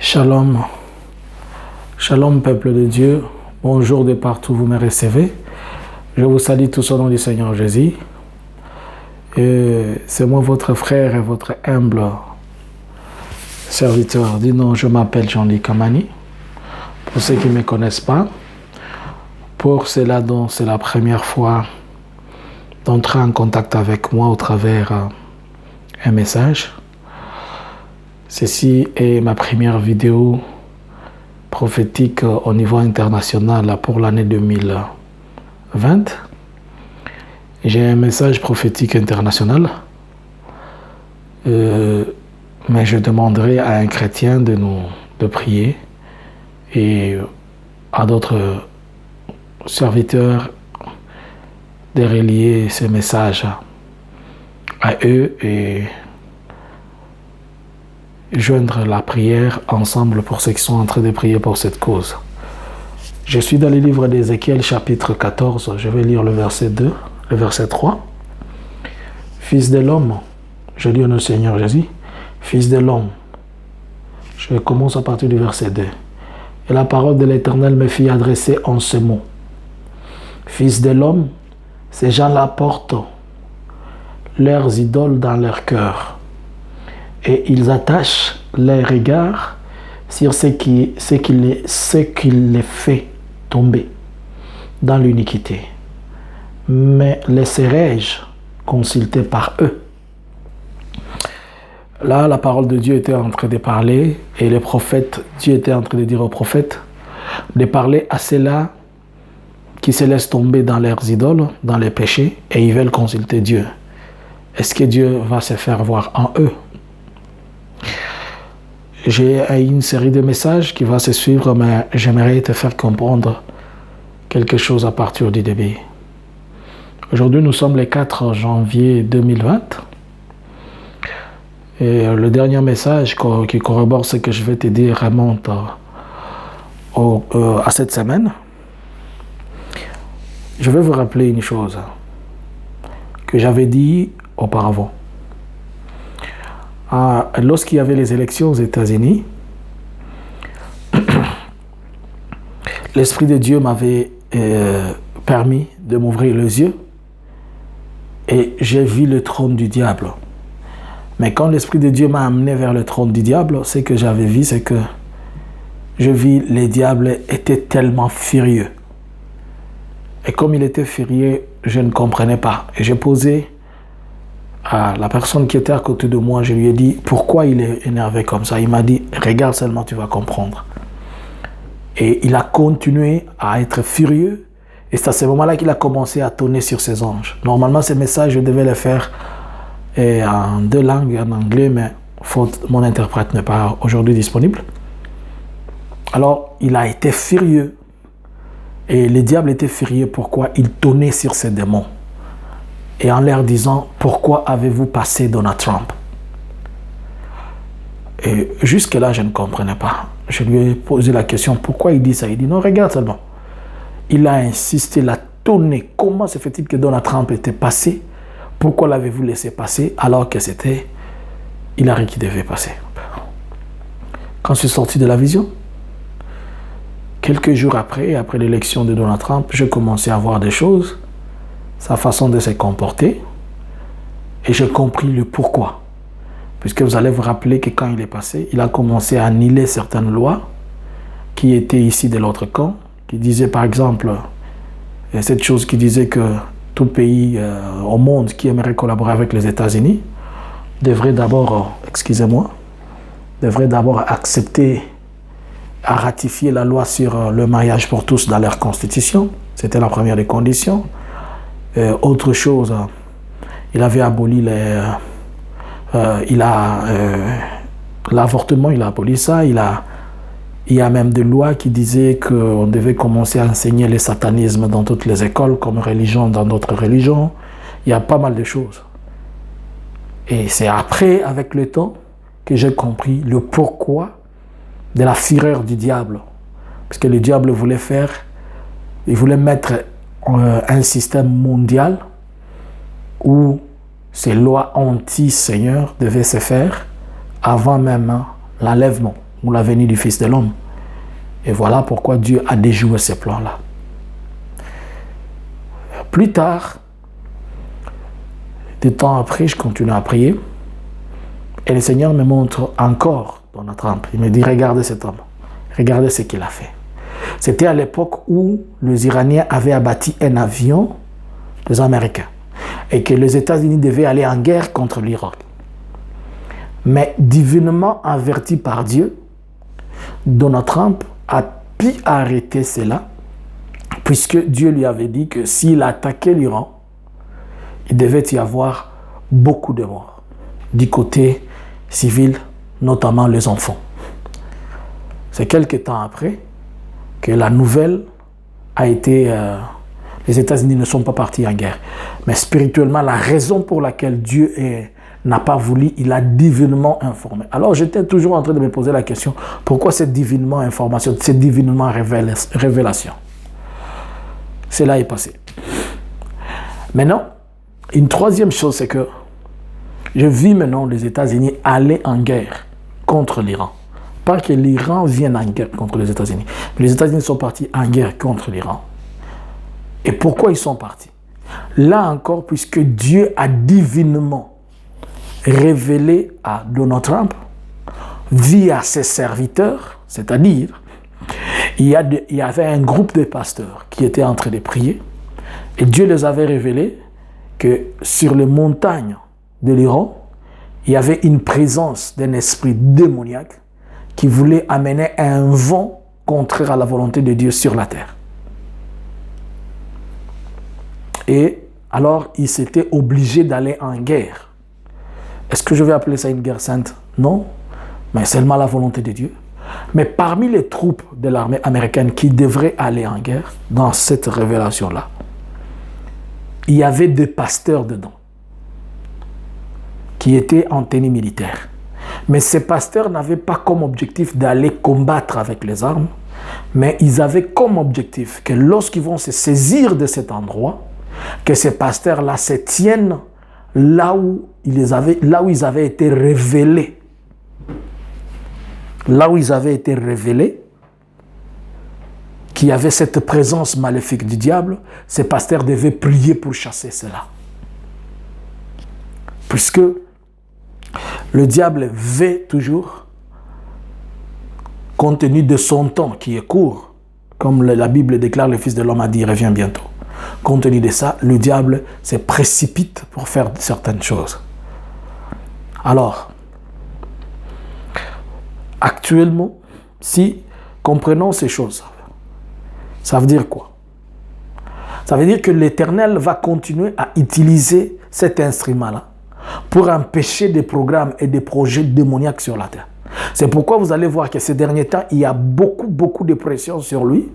Shalom, shalom peuple de Dieu, bonjour de partout où vous me recevez. Je vous salue tous au nom du Seigneur Jésus. C'est moi votre frère et votre humble serviteur. Du nom, je m'appelle Jean-Luc Kamani. Pour ceux qui ne me connaissent pas, pour ceux-là dont c'est la première fois d'entrer en contact avec moi au travers un message. Ceci est ma première vidéo prophétique au niveau international pour l'année 2020. J'ai un message prophétique international, mais je demanderai à un chrétien de prier et à d'autres serviteurs de relier ce message à eux et joindre la prière ensemble pour ceux qui sont en train de prier pour cette cause. Je suis dans le livre d'Ézéchiel chapitre 14, je vais lire le verset 2, le verset 3. Fils de l'homme, je dis au nom du Seigneur Jésus, Fils de l'homme, je commence à partir du verset 2. Et la parole de l'Éternel me fit adresser en ce mot. Fils de l'homme, ces gens-là portent leurs idoles dans leur cœur. Et ils attachent les regards sur ce qui les fait tomber dans l'iniquité. Mais laisserai-je consulter par eux? Là, la parole de Dieu était en train de parler et le prophète, Dieu était en train de dire aux prophètes de parler à ceux-là qui se laissent tomber dans leurs idoles, dans les péchés, et ils veulent consulter Dieu. Est-ce que Dieu va se faire voir en eux? J'ai une série de messages qui va se suivre, mais j'aimerais te faire comprendre quelque chose à partir du début. Aujourd'hui, nous sommes le 4 janvier 2020. Et le dernier message qui corrobore ce que je vais te dire remonte à cette semaine. Je vais vous rappeler une chose que j'avais dit auparavant. Lorsqu'il y avait les élections aux États-Unis, l'Esprit de Dieu m'avait permis de m'ouvrir les yeux et j'ai vu le trône du diable. Mais quand l'Esprit de Dieu m'a amené vers le trône du diable, ce que j'avais vu, c'est que je vis le diable était tellement furieux. Et comme il était furieux, je ne comprenais pas. Et j'ai posé à la personne qui était à côté de moi, je lui ai dit pourquoi il est énervé comme ça. Il m'a dit regarde seulement, tu vas comprendre. Et il a continué à être furieux. Et c'est à ce moment-là qu'il a commencé à tonner sur ses anges. Normalement, ces messages, je devais les faire en deux langues, en anglais, mais faute, mon interprète n'est pas aujourd'hui disponible. Alors, il a été furieux. Et le diable était furieux. Pourquoi? Il tonnait sur ses démons. Et en leur disant, pourquoi avez-vous passé Donald Trump? Et jusque-là, je ne comprenais pas. Je lui ai posé la question, pourquoi il dit ça? Il dit, non, regarde seulement. Il a insisté, il a tonné. Comment se fait-il que Donald Trump était passé? Pourquoi l'avez-vous laissé passer alors que c'était Hillary qui devait passer? Quand je suis sorti de la vision, quelques jours après l'élection de Donald Trump, je commençais à voir des choses, sa façon de se comporter, et j'ai compris le pourquoi. Puisque vous allez vous rappeler que quand il est passé, il a commencé à annuler certaines lois qui étaient ici de l'autre camp, qui disaient par exemple, cette chose qui disait que tout pays au monde qui aimerait collaborer avec les États-Unis devrait d'abord, accepter à ratifier la loi sur le mariage pour tous dans leur constitution. C'était la première des conditions. Autre chose, il avait aboli l'avortement, il a aboli ça. Il y a même des lois qui disaient qu'on devait commencer à enseigner le satanisme dans toutes les écoles, comme religion dans d'autres religions. Il y a pas mal de choses. Et c'est après, avec le temps, que j'ai compris le pourquoi de la fureur du diable. Parce que le diable il voulait mettre un système mondial où ces lois anti-Seigneur devaient se faire avant même l'enlèvement. ou la venue du Fils de l'homme. Et voilà pourquoi Dieu a déjoué ces plans-là. Plus tard, des temps après, je continue à prier. Et le Seigneur me montre encore Donald Trump. Il me dit, regardez cet homme. Regardez ce qu'il a fait. C'était à l'époque où les Iraniens avaient abattu un avion des Américains et que les États-Unis devaient aller en guerre contre l'Irak. Mais divinement averti par Dieu, Donald Trump a pu arrêter cela puisque Dieu lui avait dit que s'il attaquait l'Iran, il devait y avoir beaucoup de morts du côté civil, notamment les enfants. C'est quelques temps après que la nouvelle a été... les États-Unis ne sont pas partis en guerre. Mais spirituellement, la raison pour laquelle Dieu n'a pas voulu, il a divinement informé. Alors j'étais toujours en train de me poser la question, pourquoi cette divinement information, cette divinement révélation? Cela est passé. Maintenant, une troisième chose, c'est que je vis maintenant les États-Unis aller en guerre contre l'Iran. Pas que l'Iran vienne en guerre contre les États-Unis. Mais les États-Unis sont partis en guerre contre l'Iran. Et pourquoi ils sont partis? Là encore, puisque Dieu a divinement révélé à Donald Trump, via ses serviteurs, c'est-à-dire, il y avait un groupe de pasteurs qui étaient en train de prier, et Dieu les avait révélé que sur les montagnes de l'Iran, il y avait une présence d'un esprit démoniaque qui voulait amener un vent contraire à la volonté de Dieu sur la terre. Et alors, ils s'étaient obligés d'aller en guerre. Est-ce que je vais appeler ça une guerre sainte? Non, mais seulement la volonté de Dieu. Mais parmi les troupes de l'armée américaine qui devraient aller en guerre, dans cette révélation-là, il y avait des pasteurs dedans qui étaient en tenue militaire. Mais ces pasteurs n'avaient pas comme objectif d'aller combattre avec les armes, mais ils avaient comme objectif que lorsqu'ils vont se saisir de cet endroit, que ces pasteurs-là se tiennent là où ils avaient été révélés. Là où ils avaient été révélés, qu'il y avait cette présence maléfique du diable, ces pasteurs devaient prier pour chasser cela. Puisque le diable veut toujours, compte tenu de son temps qui est court, comme la Bible déclare, le Fils de l'homme a dit, il revient bientôt. Compte tenu de ça, le diable se précipite pour faire certaines choses. Alors, actuellement, si comprenons ces choses, ça veut dire quoi? Ça veut dire que l'Éternel va continuer à utiliser cet instrument-là pour empêcher des programmes et des projets démoniaques sur la terre. C'est pourquoi vous allez voir que ces derniers temps, il y a beaucoup de pression sur lui.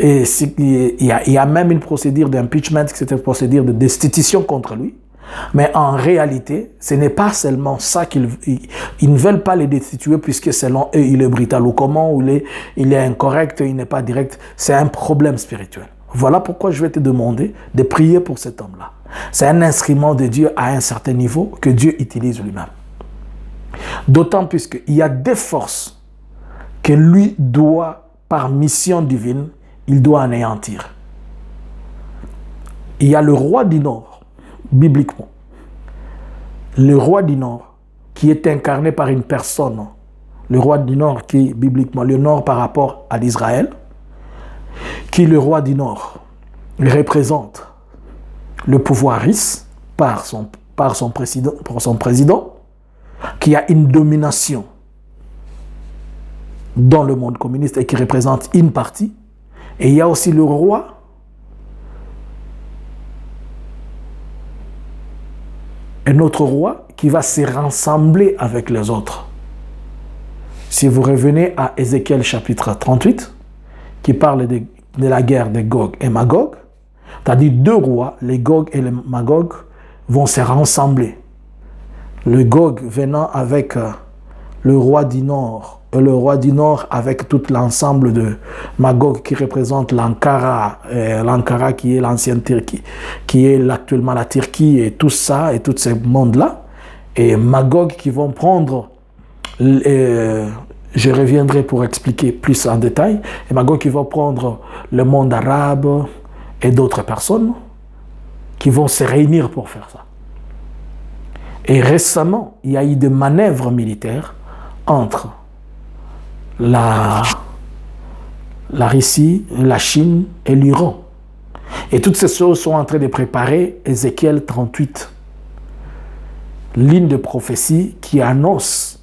Et il y a même une procédure d'impeachment, c'est une procédure de destitution contre lui. Mais en réalité, ce n'est pas seulement ça ils ne veulent pas le destituer puisque selon eux, il est brutal ou comment, ou il est incorrect, il n'est pas direct. C'est un problème spirituel. Voilà pourquoi je vais te demander de prier pour cet homme-là. C'est un instrument de Dieu à un certain niveau que Dieu utilise lui-même. D'autant plus qu'il y a des forces que lui doit, par mission divine, il doit anéantir. Il y a le roi du Nord, bibliquement. Le roi du Nord, qui est incarné par une personne. Le roi du Nord qui est bibliquement le Nord par rapport à l'Israël, qui le roi du Nord représente le pouvoiris par son président, qui a une domination dans le monde communiste et qui représente une partie. Et il y a aussi le roi un autre roi qui va se rassembler avec les autres. Si vous revenez à Ézéchiel chapitre 38, qui parle de la guerre de Gog et Magog, c'est-à-dire deux rois, les Gog et les Magog, vont se rassembler. Le Gog venant avec le roi du Nord, et le roi du Nord avec tout l'ensemble de Magog qui représente l'Ankara, l'Ankara qui est l'ancienne Turquie, qui est actuellement la Turquie et tout ça, et tout ce monde-là, et Magog qui vont prendre je reviendrai pour expliquer plus en détail. Et Magog qui va prendre le monde arabe et d'autres personnes qui vont se réunir pour faire ça. Et récemment, il y a eu des manœuvres militaires entre la Russie, la Chine et l'Iran. Et toutes ces choses sont en train de préparer Ézéchiel 38, ligne de prophétie qui annoncera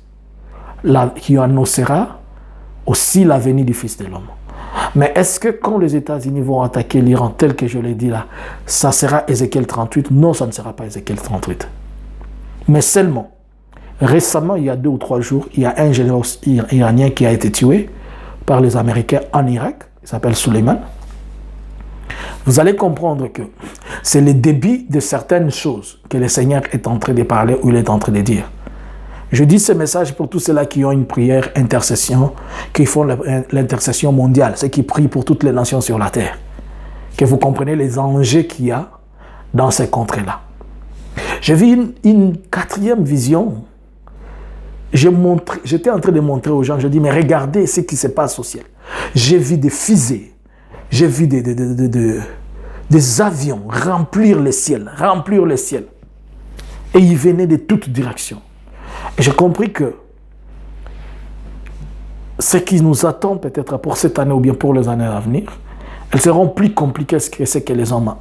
aussi la venue du Fils de l'homme. Mais est-ce que quand les États-Unis vont attaquer l'Iran, tel que je l'ai dit là, ça sera Ézéchiel 38? Non, ça ne sera pas Ézéchiel 38. Mais seulement, récemment, il y a 2 ou 3 jours, il y a un général iranien qui a été tué par les Américains en Irak, il s'appelle Soleiman. Vous allez comprendre que c'est le début de certaines choses que le Seigneur est en train de parler ou il est en train de dire. Je dis ce message pour tous ceux-là qui ont une prière, intercession, qui font l'intercession mondiale, ceux qui prient pour toutes les nations sur la terre. Que vous comprenez les enjeux qu'il y a dans ces contrées-là. J'ai vu une 4e vision. J'étais en train de montrer aux gens, je dis, mais regardez ce qui se passe au ciel. J'ai vu des fusées, j'ai vu des avions remplir le ciel. Et ils venaient de toutes directions. Et j'ai compris que ce qui nous attend peut-être pour cette année ou bien pour les années à venir, elles seront plus compliquées que ce que les hommes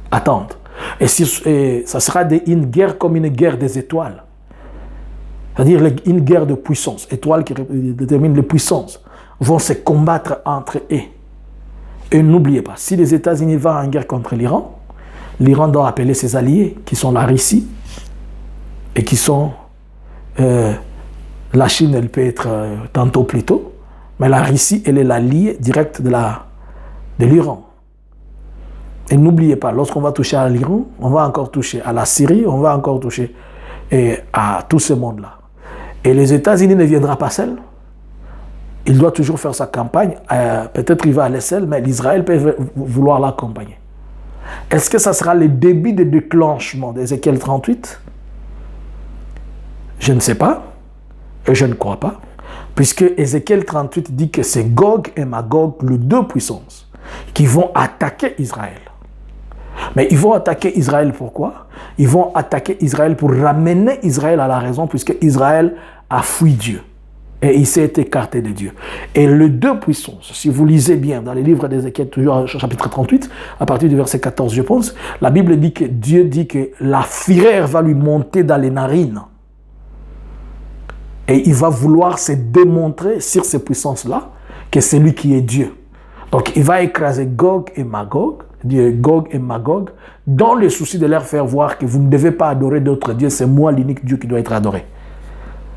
attendent. Et ça sera une guerre comme une guerre des étoiles. C'est-à-dire une guerre de puissance. Étoiles qui déterminent les puissances vont se combattre entre eux. Et n'oubliez pas, si les États-Unis vont en guerre contre l'Iran, l'Iran doit appeler ses alliés, qui sont la Russie, et qui sont... la Chine, elle peut être tantôt plus tôt, mais la Russie, elle est l'alliée directe de l'Iran. Et n'oubliez pas, lorsqu'on va toucher à l'Iran, on va encore toucher à la Syrie, on va encore toucher à tout ce monde-là. Et les États-Unis ne viendront pas seuls. Il doit toujours faire sa campagne. Peut-être il va aller seul, mais l'Israël peut vouloir l'accompagner. Est-ce que ça sera le début de déclenchement d'Ézéchiel 38? Je ne sais pas, et je ne crois pas, puisque Ézéchiel 38 dit que c'est Gog et Magog, les 2 puissances, qui vont attaquer Israël. Mais ils vont attaquer Israël pourquoi? Ils vont attaquer Israël pour ramener Israël à la raison, puisque Israël a fui Dieu. Et il s'est écarté de Dieu. Et les 2 puissances, si vous lisez bien dans les livres d'Ézéchiel, toujours chapitre 38, à partir du verset 14, je pense, la Bible dit que Dieu dit que la fureur va lui monter dans les narines. Et il va vouloir se démontrer sur ces puissances-là que c'est lui qui est Dieu. Donc il va écraser Gog et Magog, dans le souci de leur faire voir que vous ne devez pas adorer d'autres dieux, c'est moi l'unique Dieu qui doit être adoré.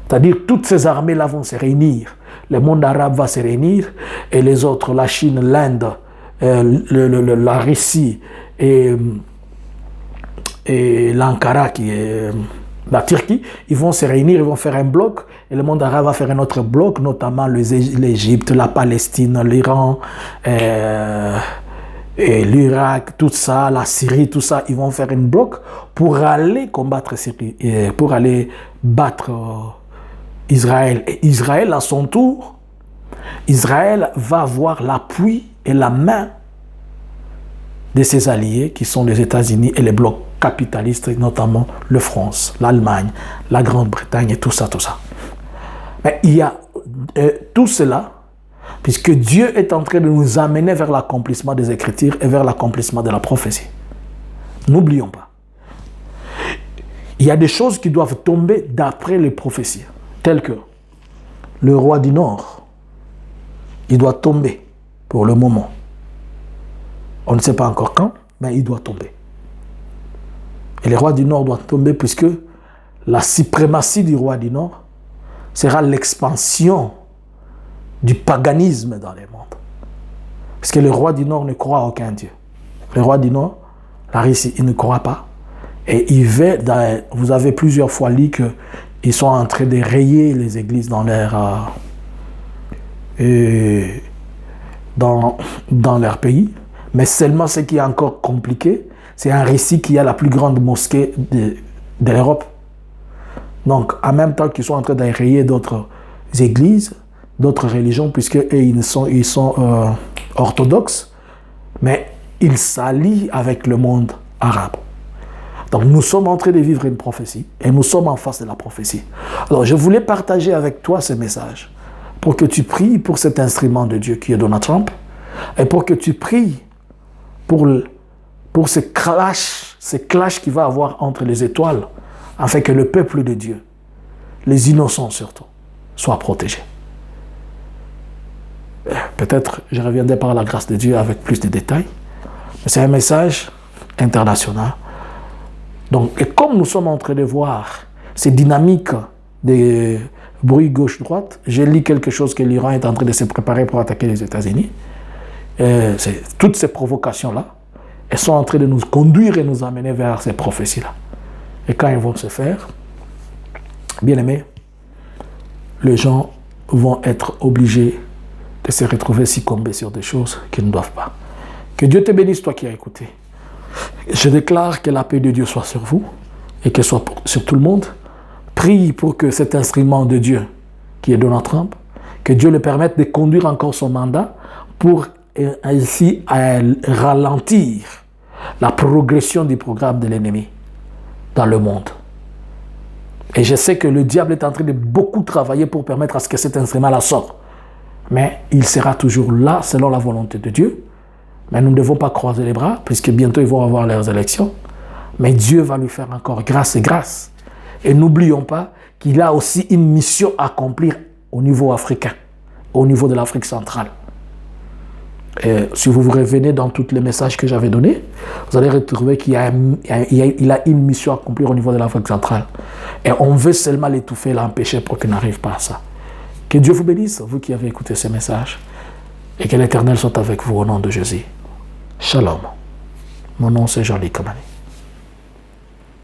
C'est-à-dire toutes ces armées-là vont se réunir. Le monde arabe va se réunir et les autres, la Chine, l'Inde, la Russie et l'Ankara qui est la Turquie, ils vont se réunir, ils vont faire un bloc et le monde arabe va faire un autre bloc, notamment l'Égypte, la Palestine, l'Iran, et l'Irak, tout ça, la Syrie, tout ça, ils vont faire un bloc pour aller combattre Syrie, pour aller battre Israël. Et Israël, à son tour, Israël va avoir l'appui et la main de ses alliés qui sont les États-Unis et les blocs capitalistes, notamment la France, l'Allemagne, la Grande-Bretagne et tout ça, tout ça. Mais il y a tout cela, puisque Dieu est en train de nous amener vers l'accomplissement des Écritures et vers l'accomplissement de la prophétie. N'oublions pas. Il y a des choses qui doivent tomber d'après les prophéties, telles que le roi du Nord, il doit tomber pour le moment. On ne sait pas encore quand, mais il doit tomber. Et le roi du Nord doit tomber puisque la suprématie du roi du Nord sera l'expansion du paganisme dans le monde. Parce que le roi du Nord ne croit à aucun Dieu. Le roi du Nord, la Russie, il ne croit pas. Et il veut, vous avez plusieurs fois lu qu'ils sont en train de rayer les églises dans leur pays. Mais seulement ce qui est encore compliqué, c'est en Russie qui a la plus grande mosquée de l'Europe. Donc, en même temps qu'ils sont en train de rayer d'autres églises, d'autres religions, puisque ils sont orthodoxes, mais ils s'allient avec le monde arabe. Donc nous sommes en train de vivre une prophétie et nous sommes en face de la prophétie. Alors je voulais partager avec toi ce message pour que tu pries pour cet instrument de Dieu qui est Donald Trump et pour que tu pries pour ce clash qu'il va avoir entre les étoiles afin que le peuple de Dieu, les innocents surtout, soient protégés. Peut-être je reviendrai par la grâce de Dieu avec plus de détails, mais c'est un message international. Donc, et comme nous sommes en train de voir ces dynamiques des bruits gauche-droite, j'ai lu quelque chose que l'Iran est en train de se préparer pour attaquer les États-Unis. Toutes ces provocations-là, elles sont en train de nous conduire et nous amener vers ces prophéties-là. Et quand elles vont se faire, bien aimés, les gens vont être obligés de se retrouver succombés sur des choses qu'ils ne doivent pas. Que Dieu te bénisse, toi qui as écouté. Je déclare que la paix de Dieu soit sur vous et qu'elle soit sur tout le monde. Prie pour que cet instrument de Dieu, qui est Donald Trump, que Dieu le permette de conduire encore son mandat pour ainsi ralentir la progression du programme de l'ennemi dans le monde. Et je sais que le diable est en train de beaucoup travailler pour permettre à ce que cet instrument-là sorte. Mais il sera toujours là selon la volonté de Dieu. Mais nous ne devons pas croiser les bras, puisque bientôt ils vont avoir leurs élections. Mais Dieu va lui faire encore grâce et grâce. Et n'oublions pas qu'il a aussi une mission à accomplir au niveau africain, au niveau de l'Afrique centrale. Et si vous vous revenez dans tous les messages que j'avais donnés, vous allez retrouver qu'il a une mission à accomplir au niveau de l'Afrique centrale. Et on veut seulement l'étouffer, l'empêcher pour qu'il n'arrive pas à ça. Que Dieu vous bénisse, vous qui avez écouté ces messages. Et que l'Éternel soit avec vous au nom de Jésus. Shalom. Mon nom c'est Jean-Luc Kamani.